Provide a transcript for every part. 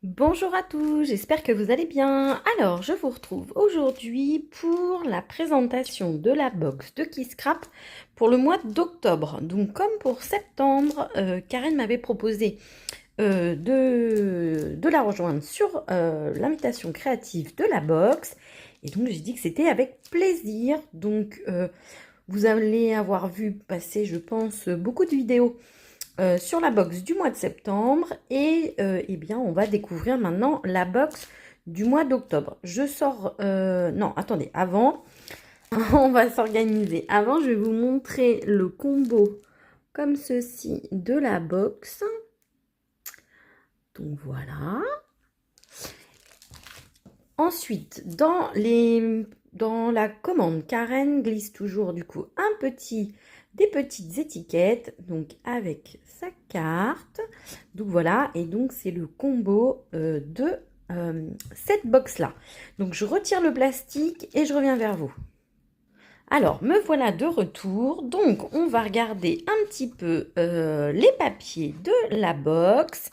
Bonjour à tous, j'espère que vous allez bien. Alors, je vous retrouve aujourd'hui pour la présentation de la box de Kisscrap pour le mois d'octobre. Donc, comme pour septembre, Karen m'avait proposé de la rejoindre sur l'invitation créative de la box. Et donc, j'ai dit que c'était avec plaisir. Donc, vous allez avoir vu passer, je pense, beaucoup de vidéos sur la box du mois de septembre et eh bien on va découvrir maintenant la box du mois d'octobre. Je sors, non attendez, avant, on va s'organiser. Avant, je vais vous montrer le combo comme ceci de la box. Donc voilà. Ensuite, dans la commande, Karen glisse toujours du coup des petites étiquettes, donc avec sa carte. Donc voilà, et donc c'est le combo de cette box-là. Donc je retire le plastique et je reviens vers vous. Alors, me voilà de retour. Donc, on va regarder un petit peu les papiers de la box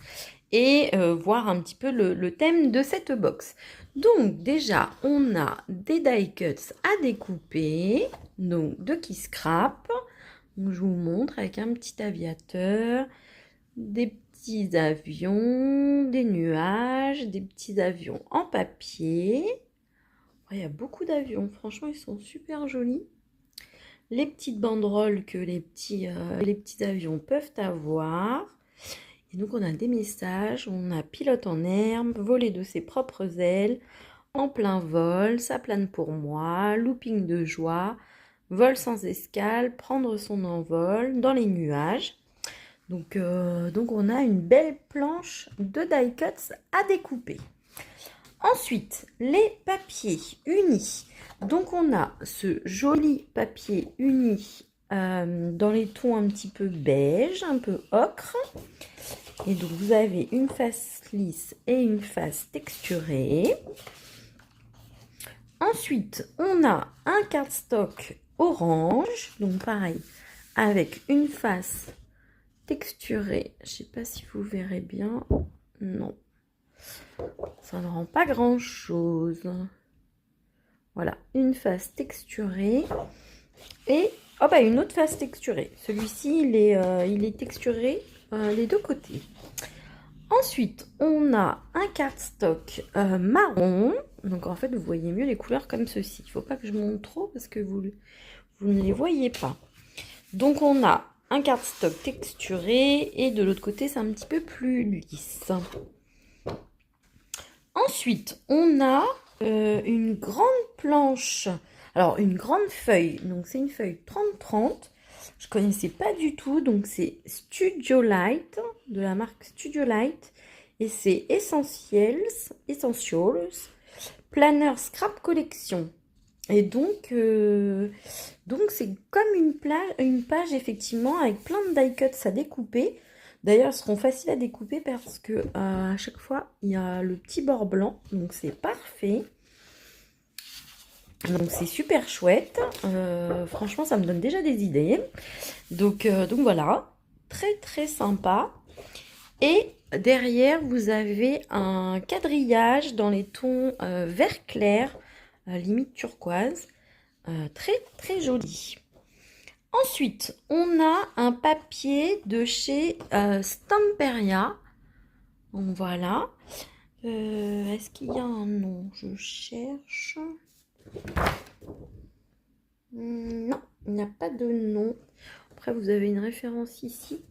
et voir un petit peu le thème de cette box. Donc, déjà, on a des die cuts à découper, donc de Kisscrap. Donc, je vous montre avec un petit aviateur, des petits avions, des nuages, des petits avions en papier. Il y a beaucoup d'avions, franchement, ils sont super jolis. Les petites banderoles que les petits avions peuvent avoir. Et donc, on a des messages. On a pilote en herbe, voler de ses propres ailes, en plein vol, ça plane pour moi, looping de joie, vol sans escale, prendre son envol dans les nuages. Donc on a une belle planche de die cuts à découper. Ensuite, les papiers unis. Donc, on a ce joli papier uni dans les tons un petit peu beige, un peu ocre. Et donc, vous avez une face lisse et une face texturée. Ensuite, on a un cardstock orange. Donc, pareil, avec une face texturée. Je ne sais pas si vous verrez bien. Non. Ça ne rend pas grand chose. Voilà, une face texturée et oh bah, une autre face texturée. Celui-ci, il est texturé les deux côtés. Ensuite, on a un cardstock marron. Donc en fait, vous voyez mieux les couleurs comme ceci. Il ne faut pas que je monte trop parce que vous ne les voyez pas. Donc on a un cardstock texturé et de l'autre côté, c'est un petit peu plus lisse. Ensuite, on a une grande planche, alors une grande feuille, donc c'est une feuille 30-30, je connaissais pas du tout, donc c'est Studio Light, de la marque Studio Light, et c'est Essentials, Planner Scrap Collection. Et donc c'est comme une page effectivement avec plein de die cuts à découper. D'ailleurs, elles seront faciles à découper parce que à chaque fois, il y a le petit bord blanc. Donc c'est parfait. Donc c'est super chouette. Franchement, ça me donne déjà des idées. Donc voilà, très très sympa. Et derrière, vous avez un quadrillage dans les tons vert clair, limite turquoise. Très très joli. Ensuite, on a un papier de chez Stamperia. Donc voilà. Est-ce qu'il y a un nom? Je cherche. Non, il n'y a pas de nom. Après, vous avez une référence ici.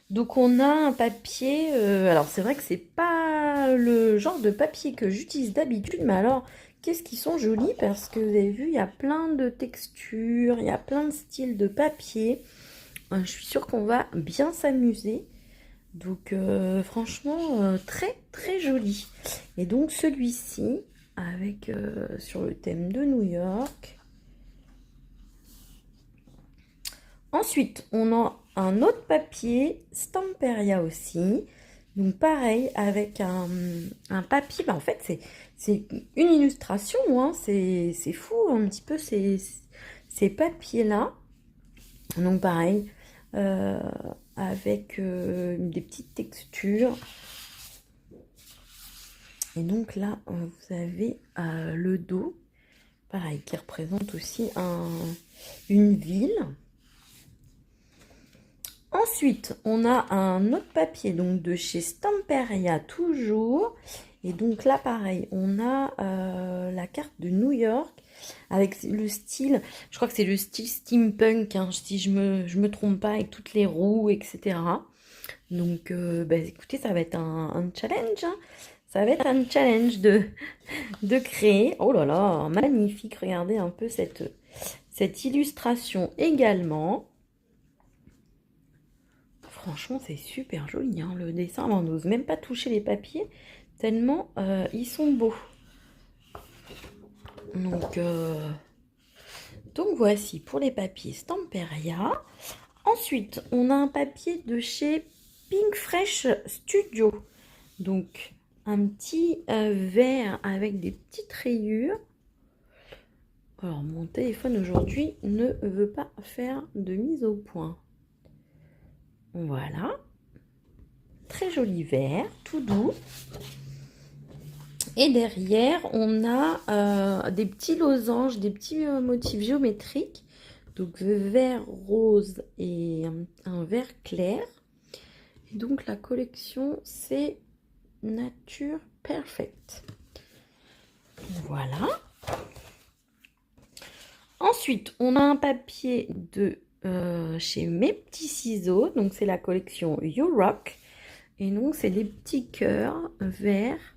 Donc on a un papier, alors c'est vrai que c'est pas le genre de papier que j'utilise d'habitude, mais alors qu'est-ce qu'ils sont jolis parce que vous avez vu, il y a plein de textures, il y a plein de styles de papier. Je suis sûre qu'on va bien s'amuser. Donc franchement, très très joli. Et donc celui-ci, avec sur le thème de New York. Ensuite, on a un autre papier, Stamperia aussi. Donc pareil, avec un papier, bah en fait c'est une illustration, hein, c'est fou un petit peu ces papiers-là. Donc pareil, avec des petites textures. Et donc là, vous avez le dos, pareil, qui représente aussi une ville. Ensuite, on a un autre papier, donc de chez Stamperia toujours. Et donc là, pareil, on a la carte de New York avec le style, je crois que c'est le style steampunk, hein, si je me trompe pas, avec toutes les roues, etc. Donc, écoutez, ça va être un challenge, hein. Ça va être un challenge de créer. Oh là là, magnifique, regardez un peu cette illustration également. Franchement, c'est super joli, hein, le dessin. On n'ose même pas toucher les papiers, tellement ils sont beaux. Donc voici pour les papiers Stamperia. Ensuite, on a un papier de chez Pink Fresh Studio. Donc, un petit verre avec des petites rayures. Alors, mon téléphone aujourd'hui ne veut pas faire de mise au point. Voilà. Très joli verre, tout doux. Et derrière, on a des petits losanges, des petits motifs géométriques. Donc, vert, rose et un vert clair. Et donc, la collection, c'est Nature Perfect. Voilà. Ensuite, on a un papier de chez Mes Petits Ciseaux. Donc, c'est la collection You Rock. Et donc, c'est des petits cœurs verts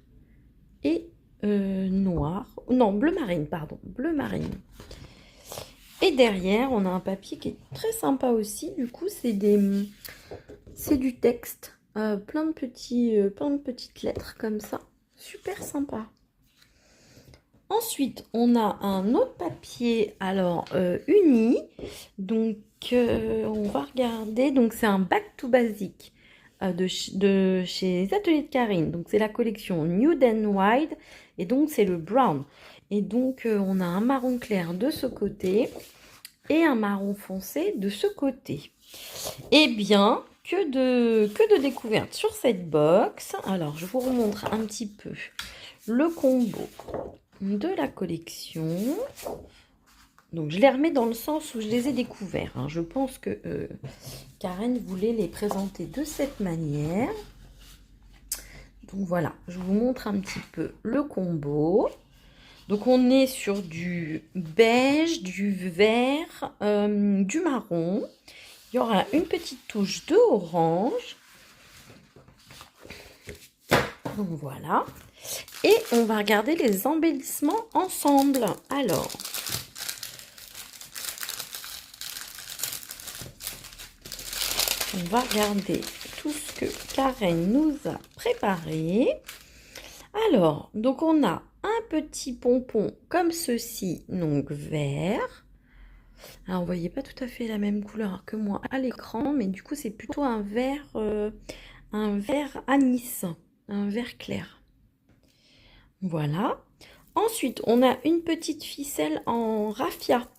et noirs. Non, bleu marine, pardon. Bleu marine. Et derrière, on a un papier qui est très sympa aussi. Du coup, c'est du texte. Plein de petites lettres comme ça. Super sympa. Ensuite, on a un autre papier, alors uni. Donc, on va regarder. Donc, c'est un back to basic de chez les Ateliers de Karine. Donc, c'est la collection Nude and White. Et donc, c'est le brown. Et donc, on a un marron clair de ce côté et un marron foncé de ce côté. Eh bien, que de découvertes sur cette box. Alors, je vous remontre un petit peu le combo de la collection. Donc, je les remets dans le sens où je les ai découverts, hein. Je pense que Karen voulait les présenter de cette manière. Donc, voilà, je vous montre un petit peu le combo. Donc, on est sur du beige, du vert, du marron. Il y aura une petite touche de orange. Donc, voilà. Et on va regarder les embellissements ensemble. Alors, on va regarder tout ce que Karen nous a préparé. Alors, donc on a un petit pompon comme ceci, donc vert. Alors, vous voyez pas tout à fait la même couleur que moi à l'écran, mais du coup, c'est plutôt un vert anis, un vert clair. Voilà. Ensuite, on a une petite ficelle en raffia.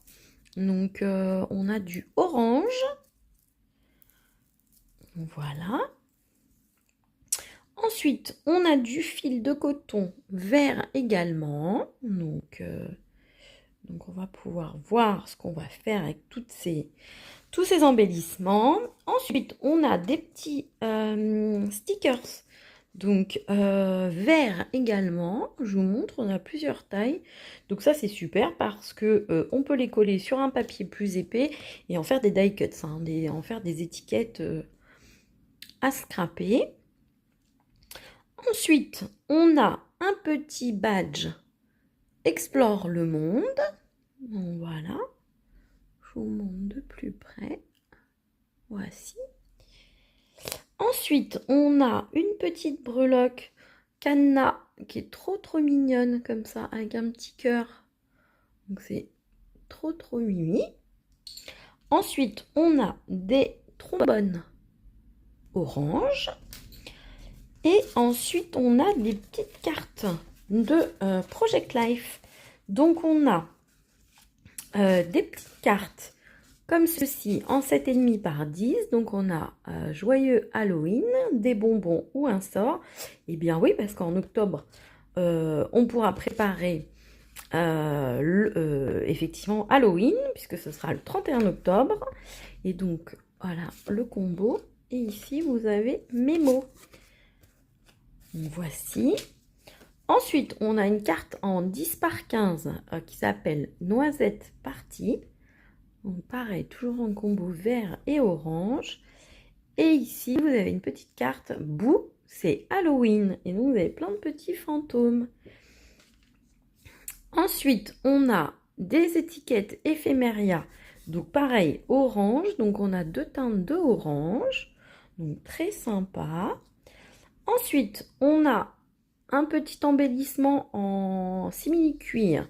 Donc, on a du orange. Voilà. Ensuite, on a du fil de coton vert également. Donc, on va pouvoir voir ce qu'on va faire avec tous ces embellissements. Ensuite, on a des petits stickers. Donc, vert également. Je vous montre, on a plusieurs tailles. Donc ça, c'est super parce que on peut les coller sur un papier plus épais et en faire des die cuts, hein, en faire des étiquettes à scraper. Ensuite, on a un petit badge Explore le monde. Donc, voilà. Je vous montre de plus près. Voici. Ensuite, on a une petite breloque cadenas qui est trop mignonne comme ça, avec un petit cœur. Donc c'est trop mimi. Ensuite, on a des trombones orange. Et ensuite, on a des petites cartes de Project Life. Donc, on a des petites cartes comme ceci en 7,5 par 10. Donc, on a joyeux Halloween, des bonbons ou un sort. Et bien oui, parce qu'en octobre, on pourra préparer effectivement Halloween, puisque ce sera le 31 octobre. Et donc, voilà le combo. Et ici, vous avez mes mots. Donc, voici. Ensuite, on a une carte en 10 par 15 qui s'appelle Noisette Partie. Donc, pareil, toujours en combo vert et orange. Et ici, vous avez une petite carte Bouh, c'est Halloween. Et donc, vous avez plein de petits fantômes. Ensuite, on a des étiquettes éphéméria. Donc, pareil, orange. Donc, on a deux teintes de orange. Donc, très sympa. Ensuite, on a un petit embellissement en simili-cuir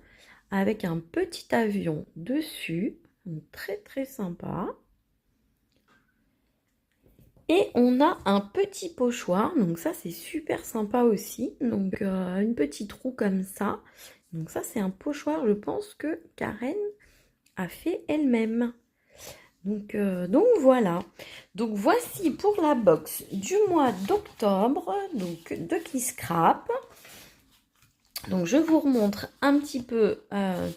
avec un petit avion dessus. Donc, très, très sympa. Et on a un petit pochoir, donc ça c'est super sympa aussi, donc une petite roue comme ça. Donc ça c'est un pochoir, je pense que Karen a fait elle-même. Donc voilà. Donc voici pour la box du mois d'octobre, donc de Kiss Scrap. Donc je vous remontre un petit peu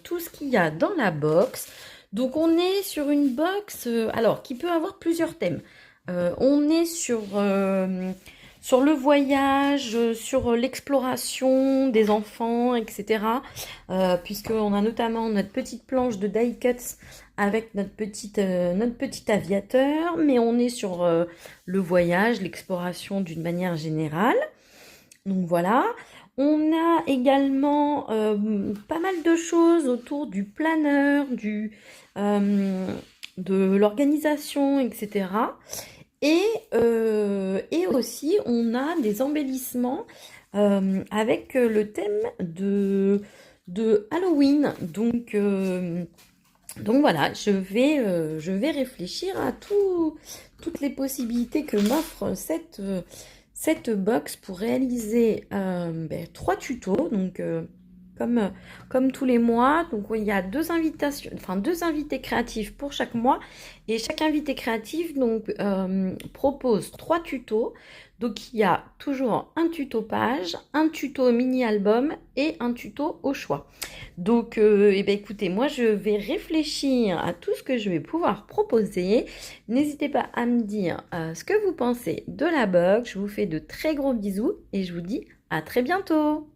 tout ce qu'il y a dans la box. Donc on est sur une box alors qui peut avoir plusieurs thèmes. On est sur le voyage, sur l'exploration des enfants, etc. Puisqu'on a notamment notre petite planche de die cuts avec notre petit aviateur. Mais on est sur le voyage, l'exploration d'une manière générale. Donc voilà. On a également pas mal de choses autour du planeur, de l'organisation, etc. Et aussi, on a des embellissements avec le thème de Halloween. Donc voilà, je vais réfléchir à toutes les possibilités que m'offre cette box pour réaliser 3 tutos. Donc comme tous les mois, donc il y a deux invités créatifs pour chaque mois, et chaque invité créatif donc propose 3 tutos. Donc il y a toujours un tuto page, un tuto mini album et un tuto au choix. Donc écoutez, moi je vais réfléchir à tout ce que je vais pouvoir proposer. N'hésitez pas à me dire ce que vous pensez de la box. Je vous fais de très gros bisous et je vous dis à très bientôt.